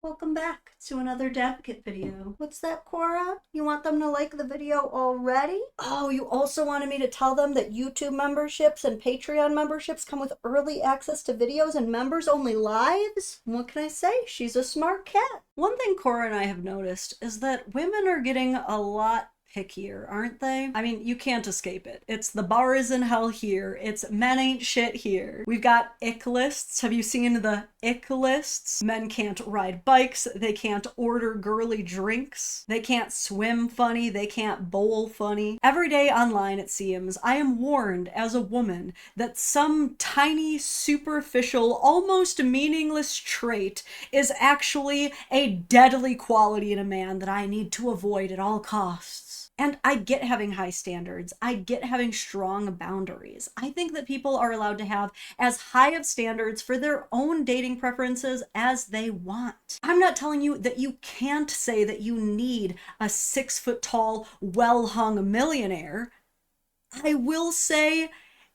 Welcome back to another Dadvocate video. What's that, Cora? You want them to like the video already? Oh, you also wanted me to tell them that YouTube memberships and Patreon memberships come with early access to videos and members-only lives? What can I say? She's a smart cat. One thing Cora and I have noticed is that women are getting a lot pickier, aren't they? I mean, you can't escape it. It's the bar is in hell here. It's men ain't shit here. We've got ick lists. Have you seen the ick lists? Men can't ride bikes. They can't order girly drinks. They can't swim funny. They can't bowl funny. Every day online, it seems, I am warned as a woman that some tiny, superficial, almost meaningless trait is actually a deadly quality in a man that I need to avoid at all costs. And I get having high standards. I get having strong boundaries. I think that people are allowed to have as high of standards for their own dating preferences as they want. I'm not telling you that you can't say that you need a 6-foot-tall, well-hung millionaire. I will say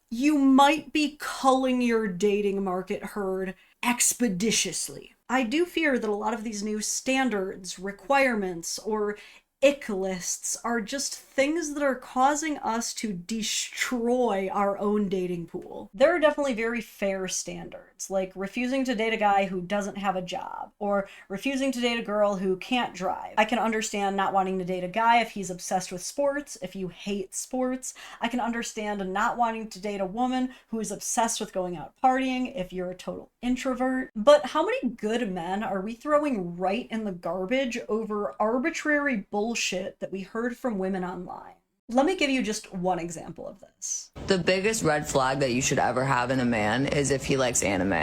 you might be culling your dating market herd expeditiously. I do fear that a lot of these new standards, requirements, or ick lists are just things that are causing us to destroy our own dating pool. There are definitely very fair standards, like refusing to date a guy who doesn't have a job, or refusing to date a girl who can't drive. I can understand not wanting to date a guy if he's obsessed with sports, if you hate sports. I can understand not wanting to date a woman who is obsessed with going out partying if you're a total introvert. But how many good men are we throwing right in the garbage over arbitrary bullshit that we heard from women online? Let me give you just one example of this. The biggest red flag that you should ever have in a man is if he likes anime.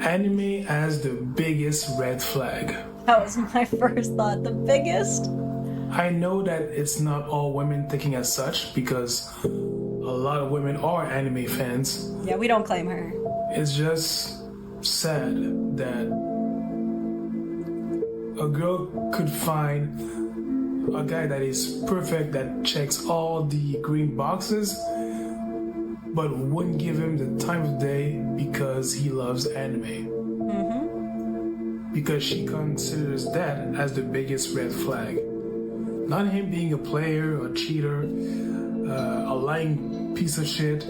Anime as the biggest red flag. That was my first thought. The biggest? I know that it's not all women thinking as such because a lot of women are anime fans. Yeah, we don't claim her. It's just sad that a girl could find a guy that is perfect, that checks all the green boxes, but wouldn't give him the time of day because he loves anime. Because she considers that as the biggest red flag. Not him being a player, a cheater, a lying piece of shit,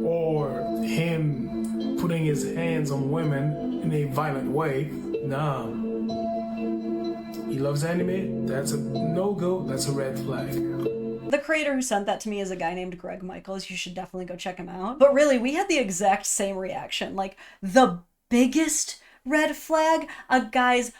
or him putting his hands on women in a violent way. Nah. He loves anime, that's a no-go, that's a red flag. The creator who sent that to me is a guy named Greg Michaels. You should definitely go check him out. But really, we had the exact same reaction. Like, the biggest red flag, a guy's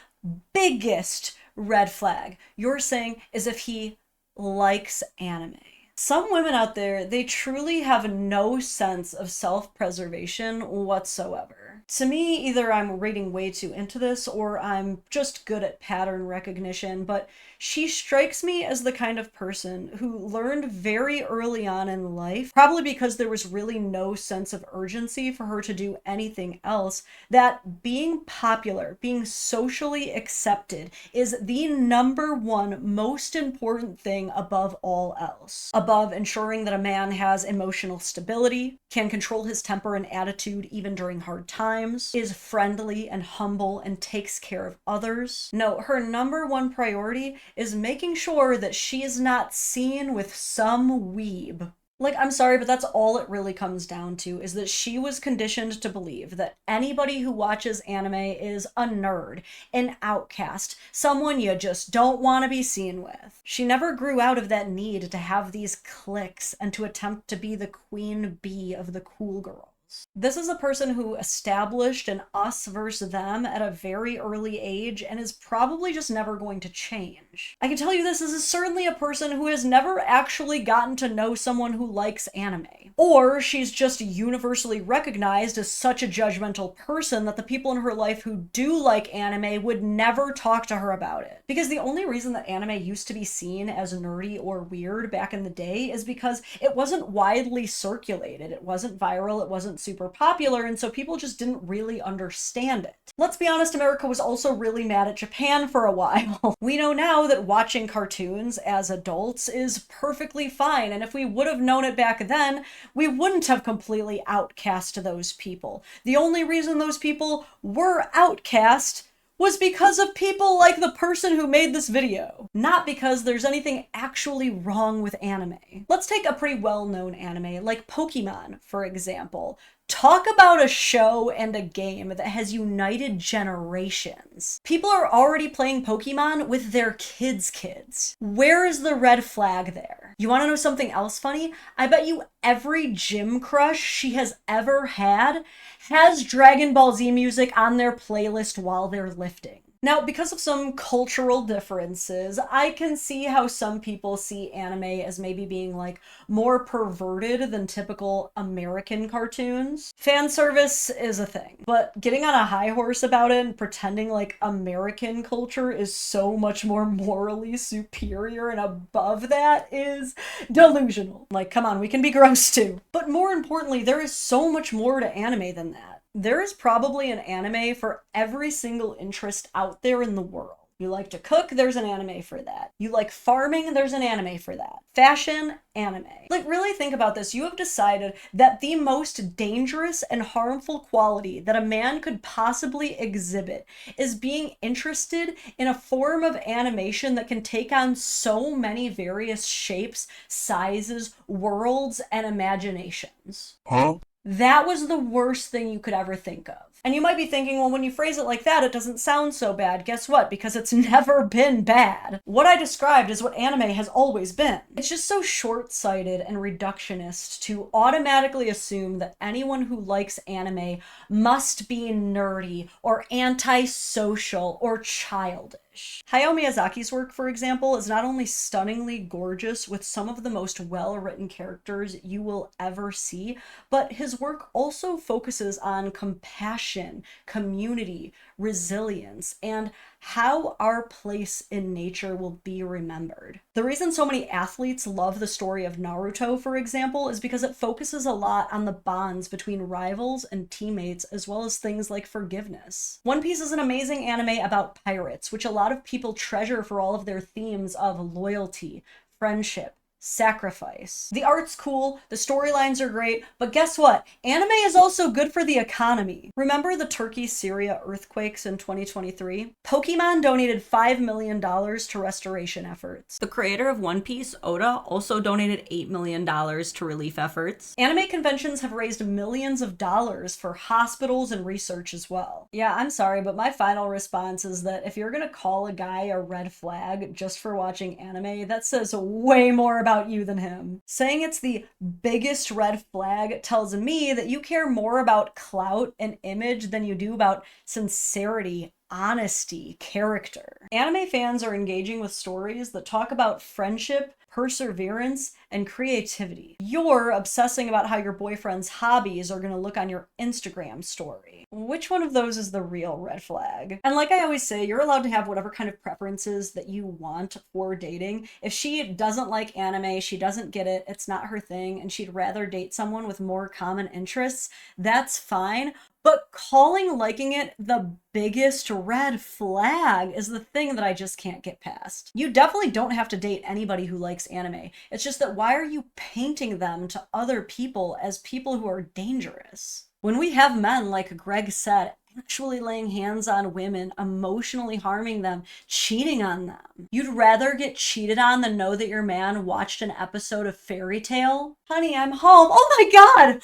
biggest red flag, you're saying, is if he likes anime. Some women out there, they truly have no sense of self-preservation whatsoever. To me, either I'm reading way too into this or I'm just good at pattern recognition, but she strikes me as the kind of person who learned very early on in life, probably because there was really no sense of urgency for her to do anything else, that being popular, being socially accepted is the number one most important thing above all else. Above ensuring that a man has emotional stability, can control his temper and attitude even during hard times, is friendly and humble and takes care of others. No, her number one priority is making sure that she is not seen with some weeb. Like, I'm sorry, but that's all it really comes down to, is that she was conditioned to believe that anybody who watches anime is a nerd, an outcast, someone you just don't want to be seen with. She never grew out of that need to have these cliques and to attempt to be the queen bee of the cool girls. This is a person who established an us versus them at a very early age and is probably just never going to change. I can tell you this is certainly a person who has never actually gotten to know someone who likes anime. Or she's just universally recognized as such a judgmental person that the people in her life who do like anime would never talk to her about it. Because the only reason that anime used to be seen as nerdy or weird back in the day is because it wasn't widely circulated. It wasn't viral, it wasn't super popular, and so people just didn't really understand it. Let's be honest, America was also really mad at Japan for a while. We know now that watching cartoons as adults is perfectly fine, and if we would have known it back then, we wouldn't have completely outcast those people. The only reason those people were outcast was because of people like the person who made this video, not because there's anything actually wrong with anime. Let's take a pretty well-known anime like Pokemon, for example. Talk about a show and a game that has united generations. People are already playing Pokemon with their kids. Where is the red flag there? You want to know something else funny? I bet you every gym crush she has ever had has Dragon Ball Z music on their playlist while they're lifting. Now, because of some cultural differences, I can see how some people see anime as maybe being like more perverted than typical American cartoons. Fan service is a thing, but getting on a high horse about it and pretending like American culture is so much more morally superior and above that is delusional. Like, come on, we can be gross too. But more importantly, there is so much more to anime than that. There is probably an anime for every single interest out there in the world. You like to cook, there's an anime for that. You like farming, there's an anime for that. Fashion, anime. Like, really think about this. You have decided that the most dangerous and harmful quality that a man could possibly exhibit is being interested in a form of animation that can take on so many various shapes, sizes, worlds, and imaginations. Huh? That was the worst thing you could ever think of. And you might be thinking, well, when you phrase it like that, it doesn't sound so bad. Guess what? Because it's never been bad. What I described is what anime has always been. It's just so short-sighted and reductionist to automatically assume that anyone who likes anime must be nerdy or antisocial or childish. Hayao Miyazaki's work, for example, is not only stunningly gorgeous with some of the most well-written characters you will ever see, but his work also focuses on compassion, community, resilience, and how our place in nature will be remembered. The reason so many athletes love the story of Naruto, for example, is because it focuses a lot on the bonds between rivals and teammates, as well as things like forgiveness. One Piece is an amazing anime about pirates, which a lot of people treasure for all of their themes of loyalty, friendship, sacrifice. The art's cool, the storylines are great, but guess what? Anime is also good for the economy. Remember the Turkey-Syria earthquakes in 2023? Pokemon donated $5 million to restoration efforts. The creator of One Piece, Oda, also donated $8 million to relief efforts. Anime conventions have raised millions of dollars for hospitals and research as well. Yeah, I'm sorry, but my final response is that if you're gonna call a guy a red flag just for watching anime, that says way more about you than him. Saying it's the biggest red flag tells me that you care more about clout and image than you do about sincerity, honesty, character. Anime fans are engaging with stories that talk about friendship, perseverance, and creativity. You're obsessing about how your boyfriend's hobbies are gonna look on your Instagram story. Which one of those is the real red flag? And like I always say, you're allowed to have whatever kind of preferences that you want for dating. If she doesn't like anime, she doesn't get it, it's not her thing, and she'd rather date someone with more common interests, that's fine. But calling liking it the biggest red flag is the thing that I just can't get past. You definitely don't have to date anybody who likes anime. It's just that why are you painting them to other people as people who are dangerous? When we have men, like Greg said, actually laying hands on women, emotionally harming them, cheating on them. You'd rather get cheated on than know that your man watched an episode of Fairy Tale? Honey, I'm home. Oh my God!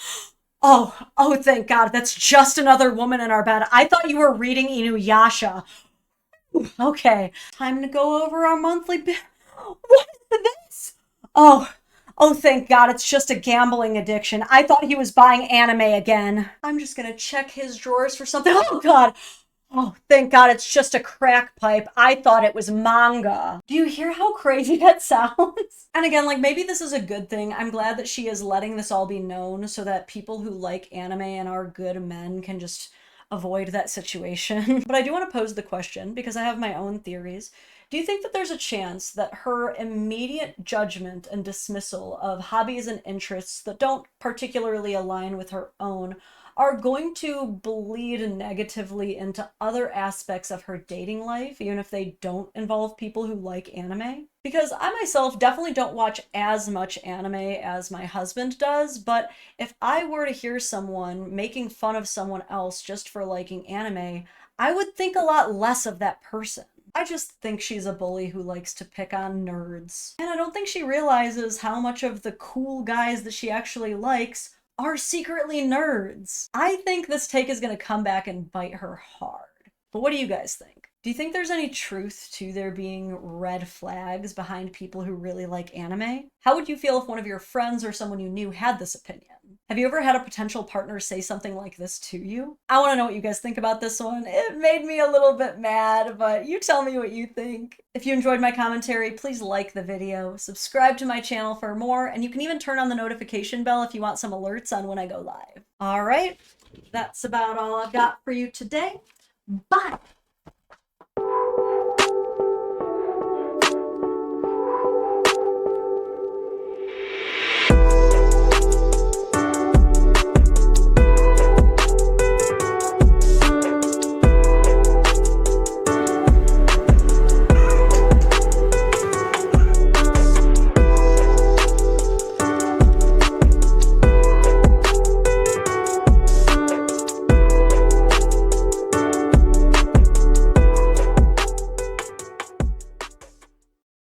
Oh, thank God, that's just another woman in our bed. I thought you were reading Inuyasha. Okay, time to go over our monthly bill. What is this? Oh, thank God, it's just a gambling addiction. I thought he was buying anime again. I'm just gonna check his drawers for something. Oh God. Oh, thank God, it's just a crack pipe. I thought it was manga. Do you hear how crazy that sounds? And again, like, maybe this is a good thing. I'm glad that she is letting this all be known so that people who like anime and are good men can just avoid that situation. But I do want to pose the question, because I have my own theories. Do you think that there's a chance that her immediate judgment and dismissal of hobbies and interests that don't particularly align with her own are going to bleed negatively into other aspects of her dating life, even if they don't involve people who like anime? Because I myself definitely don't watch as much anime as my husband does, but if I were to hear someone making fun of someone else just for liking anime, I would think a lot less of that person. I just think she's a bully who likes to pick on nerds. And I don't think she realizes how much of the cool guys that she actually likes are secretly nerds. I think this take is going to come back and bite her hard. But what do you guys think? Do you think there's any truth to there being red flags behind people who really like anime? How would you feel if one of your friends or someone you knew had this opinion? Have you ever had a potential partner say something like this to you? I want to know what you guys think about this one. It made me a little bit mad, but you tell me what you think. If you enjoyed my commentary, please like the video, subscribe to my channel for more, and you can even turn on the notification bell if you want some alerts on when I go live. All right, that's about all I've got for you today. Bye!